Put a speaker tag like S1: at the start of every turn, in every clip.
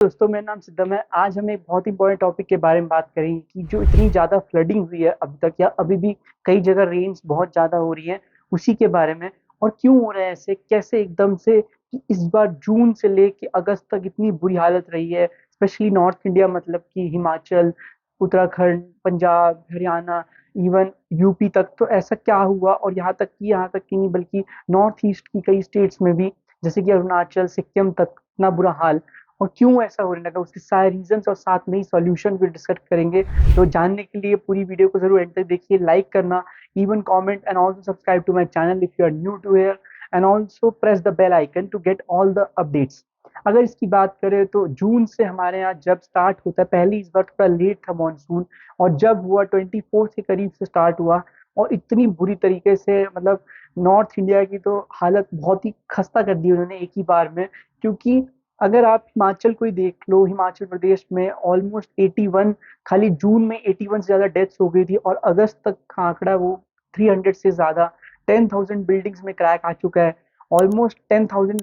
S1: दोस्तों, मेरा नाम सिद्धम है। आज हम एक बहुत ही इंपॉर्टेंट टॉपिक के बारे में बात करेंगे कि जो इतनी ज़्यादा फ्लडिंग हुई है अब तक, या अभी भी कई जगह रेन्स बहुत ज़्यादा हो रही है, उसी के बारे में। और क्यों हो रहा है ऐसे, कैसे एकदम से कि इस बार जून से लेके अगस्त तक इतनी बुरी हालत रही है, स्पेशली नॉर्थ इंडिया, मतलब कि हिमाचल, उत्तराखंड, पंजाब, हरियाणा, इवन यूपी तक। तो ऐसा क्या हुआ? और यहाँ तक कि नहीं, बल्कि नॉर्थ ईस्ट की कई स्टेट्स में भी, जैसे कि अरुणाचल, सिक्किम तक इतना बुरा हाल। और क्यों ऐसा होने लगा, उसके सारे रीजंस और साथ में ही सॉल्यूशन भी डिस्कस करेंगे। तो जानने के लिए पूरी वीडियो को जरूर एंड तक देखिए, लाइक करना, even comment and also subscribe to my channel if you are new to here, and also press the bell icon to get all the updates. अगर इसकी बात करें तो जून से हमारे यहाँ जब स्टार्ट होता है, पहले इस बार थोड़ा लेट था मानसून, और जब हुआ 24 के करीब से स्टार्ट हुआ, और इतनी बुरी तरीके से, मतलब नॉर्थ इंडिया की तो हालत बहुत ही खस्ता कर दी उन्होंने एक ही बार में। क्योंकि अगर आप हिमाचल को ही देख लो, हिमाचल प्रदेश में ऑलमोस्ट 81, खाली जून में 81 से ज्यादा डेथ्स हो गई थी, और अगस्त तक का आंकड़ा वो 300 से ज्यादा। 10,000 बिल्डिंग्स में क्रैक आ चुका है, ऑलमोस्ट 10,000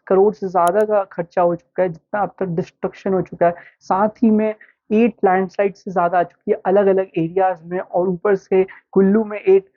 S1: करोड़ से ज्यादा का खर्चा हो चुका है, जितना अब तक डिस्ट्रक्शन हो चुका है। साथ ही में 8 लैंडस्लाइड से ज्यादा आ चुकी है अलग अलग एरियाज में, और ऊपर से कुल्लू में 8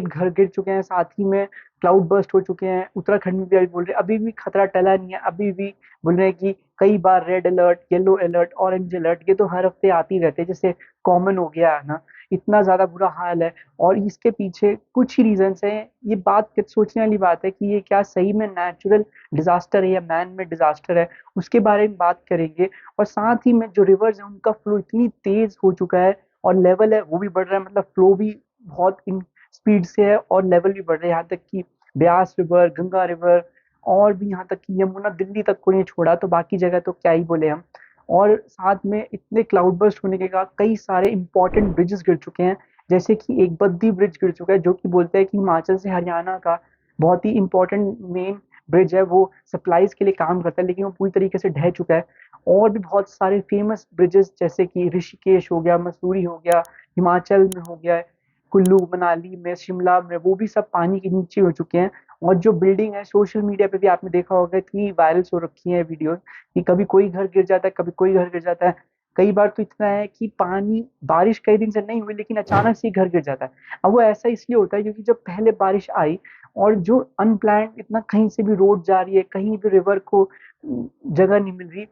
S1: घर गिर चुके हैं, साथ ही में क्लाउड बर्स्ट हो चुके हैं। उत्तराखंड में भी अभी बोल रहे हैं, अभी भी खतरा टला नहीं है, अभी भी बोल रहे हैं कि कई बार red alert, yellow alert, orange alert, ये तो हर हफ्ते आते ही रहते हैं, जैसे कॉमन हो गया है ना। इतना ज्यादा बुरा हाल है, और इसके पीछे कुछ ही रीजंस हैं। ये बात सोचने वाली बात है कि ये क्या सही में नेचुरल डिजास्टर है या मैन मेड डिजास्टर है, उसके बारे में बात करेंगे। और साथ ही में जो रिवर्स है उनका फ्लो इतनी तेज हो चुका है, और लेवल है वो भी बढ़ रहा है, मतलब फ्लो भी बहुत इन स्पीड से है, और लेवल भी बढ़ रहा है। यहाँ तक कि ब्यास रिवर, गंगा रिवर, और भी यहाँ तक कि यमुना दिल्ली तक को नहीं छोड़ा, तो बाकी जगह तो क्या ही बोले हम। और साथ में इतने क्लाउड बर्स्ट होने के बाद कई सारे इंपॉर्टेंट ब्रिजेस गिर चुके हैं, जैसे कि एक बद्दी ब्रिज गिर चुका है, जो कि बोलते हैं कि हिमाचल से हरियाणा का बहुत ही इंपॉर्टेंट मेन ब्रिज है, वो सप्लाईज के लिए काम करता है, लेकिन वो पूरी तरीके से ढह चुका है। और भी बहुत सारे फेमस ब्रिजेस, जैसे कि ऋषिकेश हो गया, मसूरी हो गया, हिमाचल में हो गया है, कुल्लू मनाली में, शिमला में, वो भी सब पानी के नीचे हो चुके हैं। और जो बिल्डिंग है, सोशल मीडिया पे भी आपने देखा होगा, इतनी वायरल हो रखी है वीडियो कि कभी कोई घर गिर जाता है, कभी कोई घर गिर जाता है। कई बार तो इतना है कि पानी, बारिश कई दिन से नहीं हुई लेकिन अचानक से ही घर गिर जाता है। अब वो ऐसा इसलिए होता है क्योंकि जब पहले बारिश आई, और जो अनप्लान्ड, इतना कहीं से भी रोड जा रही है, कहीं भी रिवर को जगह नहीं मिल रही,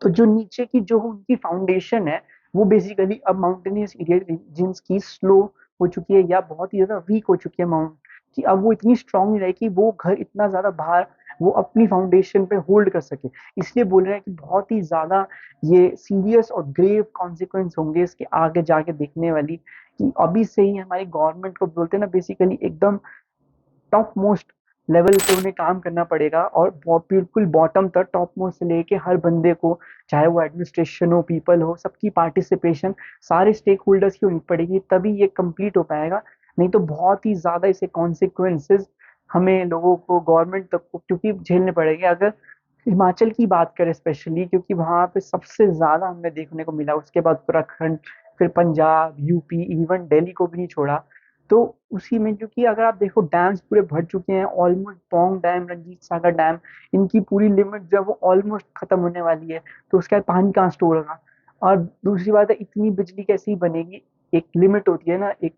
S1: तो जो नीचे की जो उनकी फाउंडेशन है, वो बेसिकली अब माउंटेनियस एरिया रीजन्स की स्लो हो चुकी है, या बहुत ही ज्यादा वीक हो चुकी है माउंट, कि अब वो इतनी स्ट्रांग नहीं रही कि वो घर इतना ज्यादा भार वो अपनी फाउंडेशन पे होल्ड कर सके। इसलिए बोल रहे हैं कि बहुत ही ज्यादा ये सीरियस और ग्रेव कॉन्सिक्वेंस होंगे इसके आगे जाके देखने वाली, कि अभी से ही हमारी गवर्नमेंट को बोलते हैं ना, बेसिकली एकदम टॉप मोस्ट लेवल पे उन्हें काम करना पड़ेगा, और बिल्कुल बॉटम तक, टॉप मोस्ट से लेके हर बंदे को, चाहे वो एडमिनिस्ट्रेशन हो, पीपल हो, सबकी पार्टिसिपेशन, सारे स्टेक होल्डर्स की होनी पड़ेगी, तभी ये कंप्लीट हो पाएगा। नहीं तो बहुत ही ज्यादा इसे कॉन्सिक्वेंसेस हमें लोगों को, गवर्नमेंट तक को, क्योंकि झेलने पड़ेंगे। अगर हिमाचल की बात करें स्पेशली, क्योंकि वहां पे सबसे ज्यादा हमें देखने को मिला, उसके बाद उत्तराखंड, फिर पंजाब, यूपी, इवन दिल्ली को भी नहीं छोड़ा। तो उसी में, क्योंकि अगर आप देखो, डैम्स पूरे भर चुके हैं, almost Pong dam, Ranjit Sagar dam, इनकी पूरी लिमिट जो है वो ऑलमोस्ट खत्म होने वाली है, तो उसका पानी कहाँ स्टोर होगा? और दूसरी बात है, इतनी बिजली कैसे ही बनेगी? एक लिमिट होती है ना, एक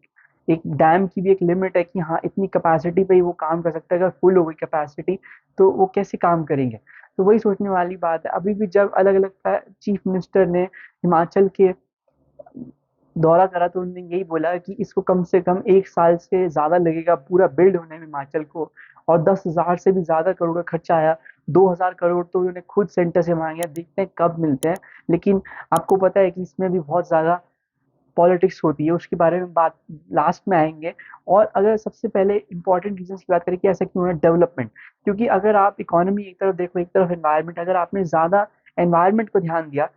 S1: एक डैम की भी एक लिमिट है कि हाँ, इतनी कैपेसिटी पे ही वो काम कर सकता है। अगर फुल हो गई कैपेसिटी, तो वो कैसे काम करेंगे? तो वही सोचने वाली बात है। अभी भी जब अलग अलग चीफ मिनिस्टर ने हिमाचल के दौरा करा, तो उन्होंने यही बोला कि इसको कम से कम 1 साल से ज्यादा लगेगा पूरा बिल्ड होने में हिमाचल को, और 10,000 से भी ज्यादा करोड़ का खर्चा आया। 2,000 करोड़ तो उन्होंने खुद सेंटर से मांगे हैं, देखते हैं कब मिलते हैं। लेकिन आपको पता है कि इसमें भी बहुत ज्यादा पॉलिटिक्स होती है, उसके बारे में बात लास्ट में आएंगे। और अगर सबसे पहले इंपॉर्टेंट रीजन की बात करें कि ऐसा क्यों है, डेवलपमेंट। क्योंकि अगर आप इकोनॉमी एक तरफ देखो, एक तरफ एनवायरनमेंट, अगर आपने ज्यादा एनवायरनमेंट को ध्यान दिया,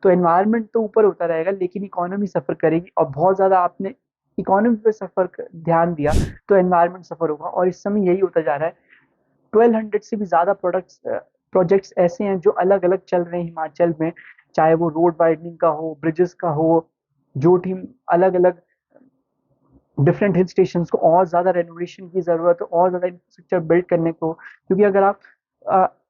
S1: तो एनवायरनमेंट तो ऊपर होता रहेगा, लेकिन इकोनॉमी सफर करेगी। और बहुत ज्यादा आपने इकोनॉमी पे ध्यान दिया, तो एनवायरनमेंट सफर होगा, और इस समय यही होता जा रहा है। 1200 से भी ज्यादा प्रोजेक्ट्स ऐसे हैं जो अलग अलग चल रहे हैं हिमाचल में, चाहे वो रोड वाइडनिंग का हो, ब्रिजेस का हो, जो टीम अलग अलग डिफरेंट हिल स्टेशन को और ज्यादा रेनोवेशन की जरूरत है, और ज्यादा इंफ्रास्ट्रक्चर बिल्ड करने को। क्योंकि अगर आप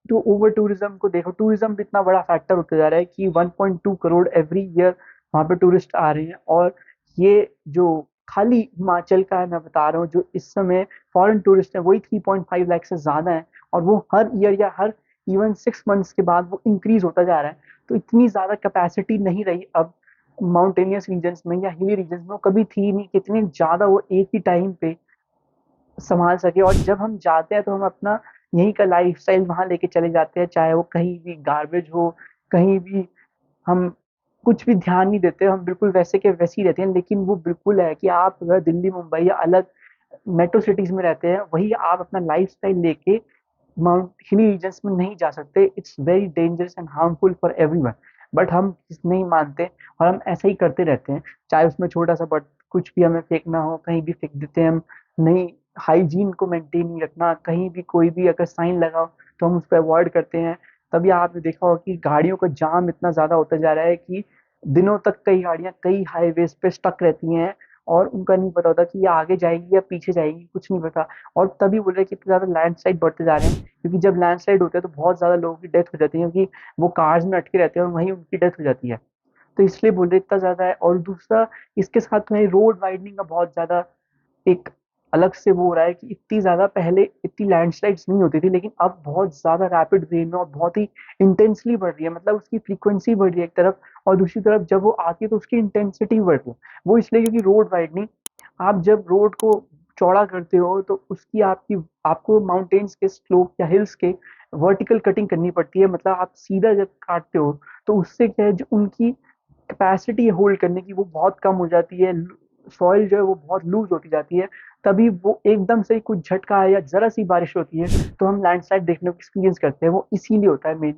S1: तो ओवर टूरिज्म को देखो, टूरिज्म भी इतना बड़ा फैक्टर होता जा रहा है कि 1.2 करोड़ एवरी ईयर वहाँ पे टूरिस्ट आ रहे हैं। और ये जो खाली हिमाचल का है मैं बता रहा हूँ, जो इस समय फॉरेन टूरिस्ट है वही 3.5 लाख से ज्यादा है, और वो हर ईयर या हर इवन 6 मंथ्स के बाद वो इंक्रीज होता जा रहा है। तो इतनी ज्यादा कैपेसिटी नहीं रही अब माउंटेनियस रीजन्स में या हिली रीजन्स में, वो कभी थी नहीं कि इतनी ज्यादा वो एक ही टाइम पे संभाल सके। और जब हम जाते हैं तो हम अपना यहीं का लाइफस्टाइल वहां लेके चले जाते हैं, चाहे वो कहीं भी गार्बेज हो, कहीं भी हम कुछ भी ध्यान नहीं देते, हम बिल्कुल वैसे के वैसे ही रहते हैं। लेकिन वो बिल्कुल है कि आप अगर दिल्ली मुंबई या अलग मेट्रो सिटीज में रहते हैं, वही आप अपना लाइफस्टाइल लेके माउंट हिली रीजन्स में नहीं जा सकते। It's very dangerous and harmful for everyone. But हम नहीं मानते और हम ऐसा ही करते रहते हैं, चाहे उसमें छोटा सा बट कुछ भी हमें फेंकना हो कहीं भी फेंक देते हैं हम। नहीं, हाइजीन को मेंटेन नहीं रखना, कहीं भी कोई भी अगर साइन लगा हो तो हम उसको अवॉइड करते हैं। तभी आपने देखा होगा कि गाड़ियों का जाम इतना ज्यादा होता जा रहा है कि दिनों तक कई गाड़ियां कई हाईवेज पे स्टक रहती हैं, और उनका नहीं पता होता कि ये आगे जाएगी या पीछे जाएगी, कुछ नहीं पता। और तभी बोल रहे हैं कि इतने ज्यादा लैंडस्लाइड बढ़ते जा रहे हैं, क्योंकि जब लैंडस्लाइड होते हैं तो बहुत ज्यादा लोगों की डेथ हो जाती है, क्योंकि वो कार्स में अटके रहते हैं और वहीं उनकी डेथ हो जाती है। तो इसलिए बोल रहे इतना ज्यादा है। और दूसरा, इसके साथ में रोड वाइडनिंग का बहुत ज्यादा एक अलग से वो हो रहा है कि इतनी ज्यादा पहले इतनी लैंडस्लाइड्स नहीं होती थी, लेकिन अब बहुत ज्यादा रैपिड वे में और बहुत ही इंटेंसली बढ़ रही है। मतलब उसकी फ्रीक्वेंसी बढ़ रही है एक तरफ, और दूसरी तरफ जब वो आती है तो उसकी इंटेंसिटी बढ़ रही है। वो इसलिए क्योंकि रोड वाइडनिंग, आप जब रोड को चौड़ा करते हो तो उसकी आपकी आपको माउंटेन्स के स्लोप या हिल्स के वर्टिकल कटिंग करनी पड़ती है। मतलब आप सीधा जब काटते हो तो उससे क्या है, जो उनकी कैपेसिटी है होल्ड करने की वो बहुत कम हो जाती है, सॉइल जो है वो बहुत लूज होती जाती है। तभी वो एकदम से कुछ झटका है या जरा सी बारिश होती है तो हम लैंडस्लाइड देखने को एक्सपीरियंस करते हैं, वो इसीलिए होता है मेन।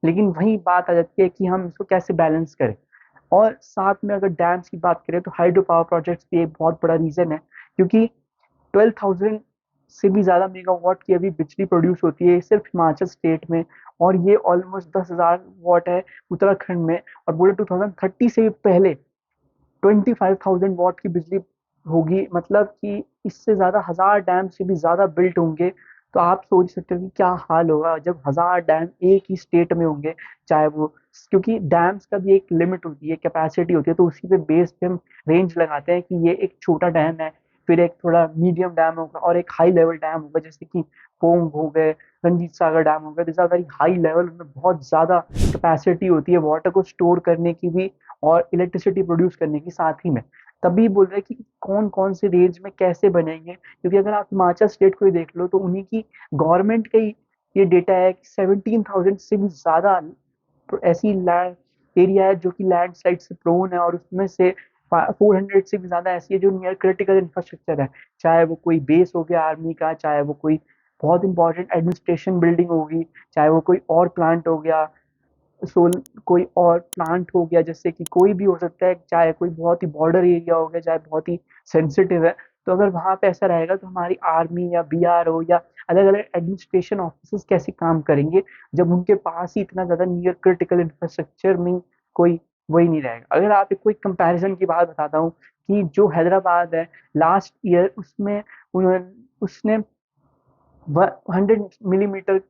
S1: लेकिन वही बात आ जाती है कि हम इसको कैसे बैलेंस करें। और साथ में अगर डैम्स की बात करें तो हाइड्रो पावर प्रोजेक्ट्स भी एक बहुत बड़ा रीजन है, क्योंकि 12,000 से भी ज्यादा मेगावाट की अभी बिजली प्रोड्यूस होती है सिर्फ हिमाचल स्टेट में, और ये ऑलमोस्ट 10,000 वाट है उत्तराखंड में। और बोले 2030 से पहले 25,000 वाट की बिजली होगी, मतलब कि इससे ज्यादा 1,000 डैम से भी ज्यादा बिल्ट होंगे। तो आप सोच सकते हो कि क्या हाल होगा जब 1,000 डैम एक ही स्टेट में होंगे। चाहे वो, क्योंकि डैम्स का भी एक लिमिट होती है, कैपेसिटी होती है, तो उसी पे बेस पे हम रेंज लगाते हैं कि ये एक छोटा डैम है, फिर एक थोड़ा मीडियम डैम होगा और एक हाई लेवल डैम होगा, जैसे कि पोंग हो गए, रंजीत सागर डैम हो गए। This are very high level, उनमें बहुत ज्यादा कैपेसिटी होती है वाटर को स्टोर करने की भी और इलेक्ट्रिसिटी प्रोड्यूस करने की साथ ही में। तभी बोल रहे हैं कि कौन कौन से रेंज में कैसे बनेंगे, क्योंकि अगर आप हिमाचल स्टेट को ही देख लो तो उन्हीं की गवर्नमेंट का ही ये डेटा है कि 17,000 से भी ज्यादा ऐसी लैंड एरिया है जो कि लैंड स्लाइड से प्रोन है, और उसमें से 400 से भी ज्यादा ऐसी है जो नियर क्रिटिकल इंफ्रास्ट्रक्चर है। चाहे वो कोई बेस हो गया आर्मी का, चाहे वो कोई बहुत इंपॉर्टेंट एडमिनिस्ट्रेशन बिल्डिंग होगी, चाहे वो कोई और प्लांट हो गया, सोल कोई और प्लांट हो गया, जैसे कि कोई भी हो सकता है, चाहे कोई बहुत ही बॉर्डर एरिया हो गया, चाहे बहुत ही सेंसिटिव है। तो अगर वहां पे ऐसा रहेगा तो हमारी आर्मी या बीआरओ या अलग अलग एडमिनिस्ट्रेशन ऑफिस कैसे काम करेंगे, जब उनके पास ही इतना ज्यादा नियर क्रिटिकल इंफ्रास्ट्रक्चर में कोई वही नहीं रहेगा। अगर आप एक कोई कंपैरिजन की बात बताता हूँ, कि जो हैदराबाद है लास्ट ईयर उसमें उन्होंने उसने 100 मिलीमीटर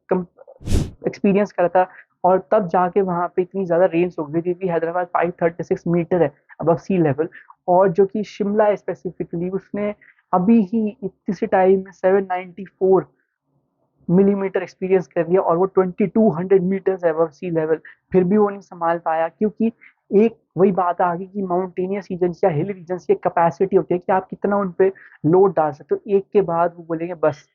S1: एक्सपीरियंस करा था, और तब जाके वहां पे इतनी ज्यादा रेंज हो गई थी कि हैदराबाद 536 मीटर है अबव सी लेवल। और जो कि शिमला है स्पेसिफिकली, उसने अभी ही इसी टाइम में 794 मिलीमीटर एक्सपीरियंस कर लिया, और वो 2200 मीटर्स अबव सी लेवल। फिर भी वो नहीं संभाल पाया, क्योंकि एक वही बात आ गई कि माउंटेनियस रीजन्स या हिल रीजन्स की कैपेसिटी होती है कि आप कितना उन पे लोड डाल सकते हो। एक के बाद वो बोलेंगे बस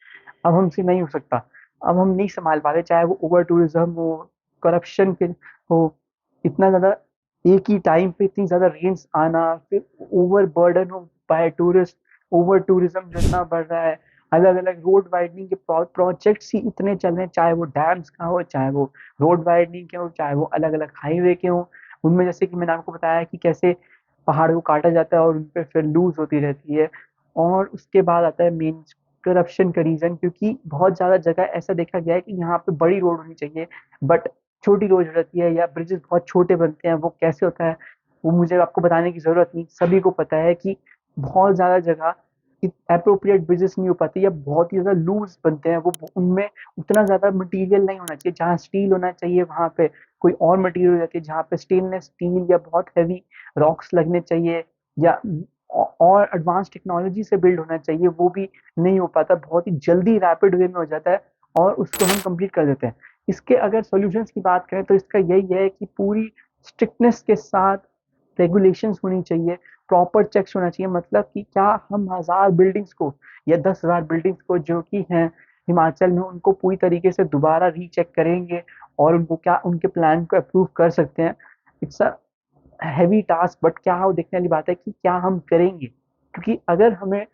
S1: अब हमसे नहीं हो सकता, अब हम नहीं संभाल पा रहे, चाहे वो ओवर टूरिज्म हो, करप्शन के हो, इतना ज्यादा एक ही टाइम पे इतनी ज्यादा रेंज आना, फिर ओवर बर्डन हो बाय टूरिस्ट, ओवर टूरिज्म जो इतना बढ़ रहा है, अलग अलग रोड वाइडनिंग के प्रोजेक्ट्स ही इतने चल रहे हैं, चाहे वो डैम्स का हो, चाहे वो रोड वाइडनिंग के हो, चाहे वो अलग अलग हाईवे के हो। उनमें जैसे कि मैंने आपको बताया कि कैसे पहाड़ को काटा जाता है और उन पे फिर लूज होती रहती है। और उसके बाद आता है मेन करप्शन का रीजन, क्योंकि बहुत ज्यादा जगह ऐसा देखा गया है कि यहाँ पे बड़ी रोड होनी चाहिए, बट छोटी रोड रहती है, या ब्रिजेस बहुत छोटे बनते हैं। वो कैसे होता है वो मुझे आपको बताने की जरूरत नहीं, सभी को पता है कि बहुत ज्यादा जगह अप्रोप्रिएट ब्रिजेस नहीं हो पाते या बहुत ही ज़्यादा लूज बनते हैं, वो उनमें उतना ज़्यादा मटेरियल नहीं होना चाहिए। जहाँ स्टील होना चाहिए वहाँ पे कोई और मटेरियल हो जाती है, जहाँ पे स्टेनलेस स्टील या बहुत हैवी रॉक्स लगने चाहिए या और एडवांस टेक्नोलॉजी से बिल्ड होना चाहिए, वो भी नहीं हो पाता, बहुत ही जल्दी रैपिड वे में हो जाता है और उसको हम कंप्लीट कर देते हैं। इसके अगर सॉल्यूशंस की बात करें तो इसका यही है कि पूरी स्ट्रिक्टनेस के साथ रेगुलेशंस होनी चाहिए, प्रॉपर चेक्स होना चाहिए, मतलब कि क्या हम 1000 बिल्डिंग्स को या 10,000 बिल्डिंग्स को जो कि हैं हिमाचल में, उनको पूरी तरीके से दोबारा रीचेक करेंगे और उनको क्या उनके प्लान को अप्रूव कर सकते हैं। It's a heavy task, but क्या वो देखने वाली बात है कि क्या हम करेंगे, क्योंकि अगर हमें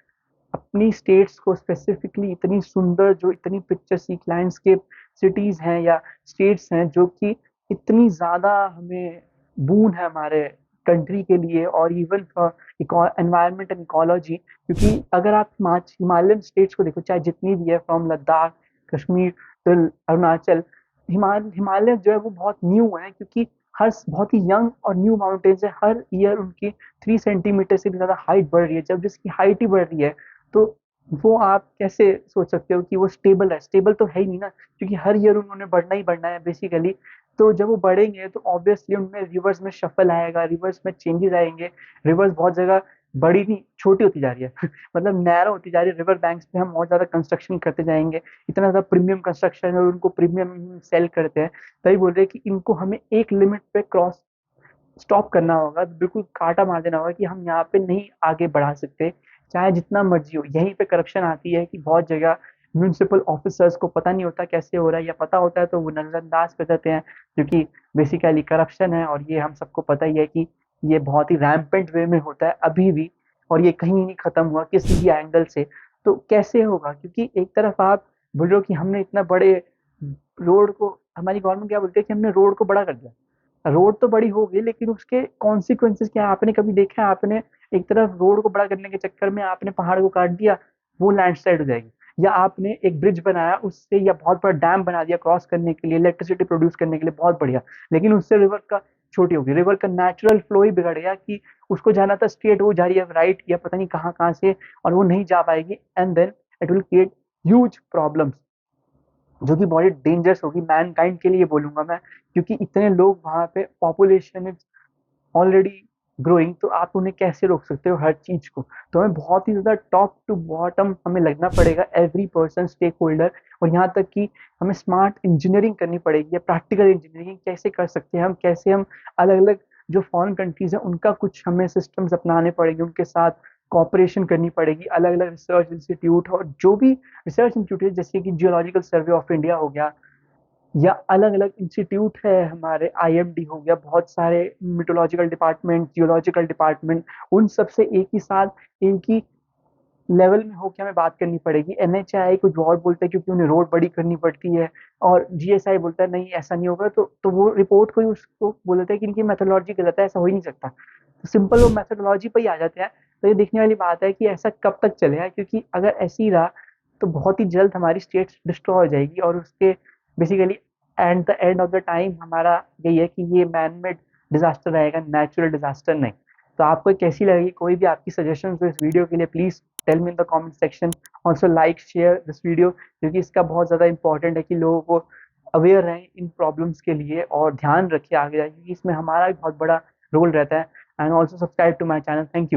S1: अपनी स्टेट्स को स्पेसिफिकली इतनी सुंदर, जो इतनी पिक्चरस्क लैंडस्केप सिटीज हैं या स्टेट्स हैं जो कि इतनी ज़्यादा हमें बून है हमारे कंट्री के लिए और even for environment and ecology, क्योंकि अगर आप हिमालयन स्टेट्स को देखो, चाहे जितनी भी है, फ्रॉम लद्दाख, कश्मीर till अरुणाचल, हिमालय जो है वो बहुत न्यू है, क्योंकि हर बहुत ही यंग और न्यू माउंटेन्स है, हर ईयर उनकी 3 सेंटीमीटर से भी ज़्यादा हाइट बढ़ रही है। जब जिसकी हाइट ही बढ़ रही है तो वो आप कैसे सोच सकते हो कि वो स्टेबल है? स्टेबल तो है ही नहीं ना, क्योंकि हर ईयर उन्होंने बढ़ना ही बढ़ना है बेसिकली। तो जब वो बढ़ेंगे तो ऑब्वियसली उनमें रिवर्स में शफल आएगा, रिवर्स में चेंजेस आएंगे, रिवर्स बहुत जगह बड़ी नहीं छोटी होती जा रही है मतलब नैरो होती जा रही है। रिवर बैंक्स पे हम बहुत ज़्यादा कंस्ट्रक्शन करते जाएंगे, इतना ज़्यादा प्रीमियम कंस्ट्रक्शन है और उनको प्रीमियम सेल करते हैं। तभी बोल रहे हैं कि इनको हमें एक लिमिट पे क्रॉस स्टॉप करना होगा, बिल्कुल काटा मार देना होगा कि हम यहाँ पे नहीं आगे बढ़ा सकते, चाहे जितना मर्जी हो। यहीं पे करप्शन आती है कि बहुत जगह म्यूनिसिपल ऑफिसर्स को पता नहीं होता कैसे हो रहा है, या पता होता है तो वो नजरअंदाज कर देते हैं, क्योंकि बेसिकली करप्शन है और ये हम सबको पता ही है कि ये बहुत ही रैम्पेंट वे में होता है अभी भी, और ये कहीं नहीं खत्म हुआ किसी भी एंगल से। तो कैसे होगा? क्योंकि एक तरफ आप बोल रहे हो कि हमने इतना बड़े रोड को, हमारी गवर्नमेंट क्या बोलती है कि हमने रोड को बड़ा कर दिया। रोड तो बड़ी हो गई, लेकिन उसके कॉन्सिक्वेंसेस क्या है? आपने कभी देखा है? आपने एक तरफ रोड को बड़ा करने के चक्कर में आपने पहाड़ को काट दिया, वो लैंडस्लाइड हो जाएगी। या आपने एक ब्रिज बनाया उससे, या बहुत बड़ा डैम बना दिया क्रॉस करने के लिए, इलेक्ट्रिसिटी प्रोड्यूस करने के लिए, बहुत बढ़िया, लेकिन उससे रिवर का छोटी होगी, रिवर का नेचुरल फ्लो ही बिगड़ गया कि उसको जाना था स्ट्रेट, वो जा रही है राइट या पता नहीं कहाँ कहाँ से, और वो नहीं जा पाएगी, and then it will create huge problems जो कि बहुत डेंजरस होगी मैनकाइंड के लिए बोलूंगा मैं, क्योंकि इतने लोग वहां पे, पॉपुलेशन इज ऑलरेडी ग्रोइंग, तो आप उन्हें कैसे रोक सकते हो हर चीज को? तो हमें बहुत ही ज्यादा टॉप टू बॉटम हमें लगना पड़ेगा, एवरी पर्सन स्टेक होल्डर, और यहाँ तक कि हमें स्मार्ट इंजीनियरिंग करनी पड़ेगी या प्रैक्टिकल इंजीनियरिंग कैसे कर सकते हैं हम, कैसे हम अलग अलग जो फॉरेन कंट्रीज है उनका कुछ हमें सिस्टम्स अपनाने पड़ेंगे, उनके साथ कॉपरेशन करनी पड़ेगी, अलग अलग रिसर्च इंस्टीट्यूट और जो भी रिसर्च इंस्टीट्यूट है, जैसे कि जियोलॉजिकल सर्वे ऑफ इंडिया हो गया, या अलग अलग इंस्टीट्यूट है हमारे, आईएमडी हो गया, बहुत सारे मिटोलॉजिकल डिपार्टमेंट, जियोलॉजिकल डिपार्टमेंट, उन सब से एक ही साथ एक ही लेवल में होकर हमें बात करनी पड़ेगी। एनएचआई कुछ और बोलता है क्योंकि उन्हें रोड बड़ी करनी पड़ती है, और जीएसआई बोलता है नहीं ऐसा नहीं होगा, तो वो रिपोर्ट को ही उसको बोल देता है कि इनकी मेथोडोलॉजी गलत है, ऐसा हो ही नहीं सकता। तो सिंपल वो मेथोडोलॉजी पे ही आ जाते हैं। तो ये देखने वाली बात है कि ऐसा कब तक चलेगा, क्योंकि अगर ऐसे ही रहा तो बहुत ही जल्द हमारी स्टेट डिस्ट्रॉय हो जाएगी, और उसके basically at the end of the time हमारा यही है कि ये मैन मेड डिजास्टर रहेगा, नेचुरल डिजास्टर नहीं। तो आपको कैसी लगेगी? कोई भी आपकी सजेशन हो इस वीडियो के लिए, please tell me in the comment section. Also like share this video, क्योंकि इसका बहुत ज़्यादा इंपॉर्टेंट है कि लोगों को अवेयर रहें इन प्रॉब्लम्स के लिए और ध्यान रखिए आगे जाके, क्योंकि इसमें हमारा भी बहुत बड़ा रोल रहता है। And also subscribe to my channel. Thank you.